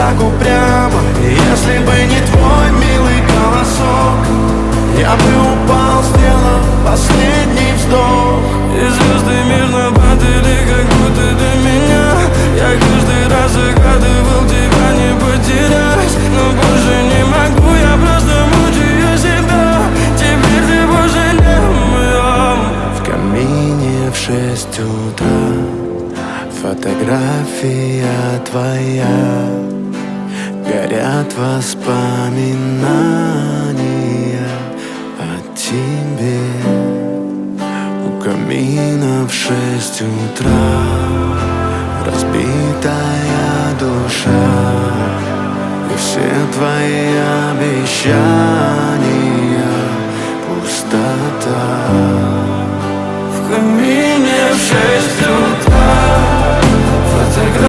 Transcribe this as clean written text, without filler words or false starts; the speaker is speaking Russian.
так упрямо. Если бы не твой милый голосок, я бы упал, сделав последний вздох. И звезды мирно падали, как будто до меня. Я каждый раз загадывал тебя не потерять, но больше не могу, я просто мучаю себя. Теперь ты больше не в моем. В камине в 6 утра фотография твоя, горят воспоминания о тебе. У камина в 6 утра разбитая душа, и все твои обещания пустота. В камине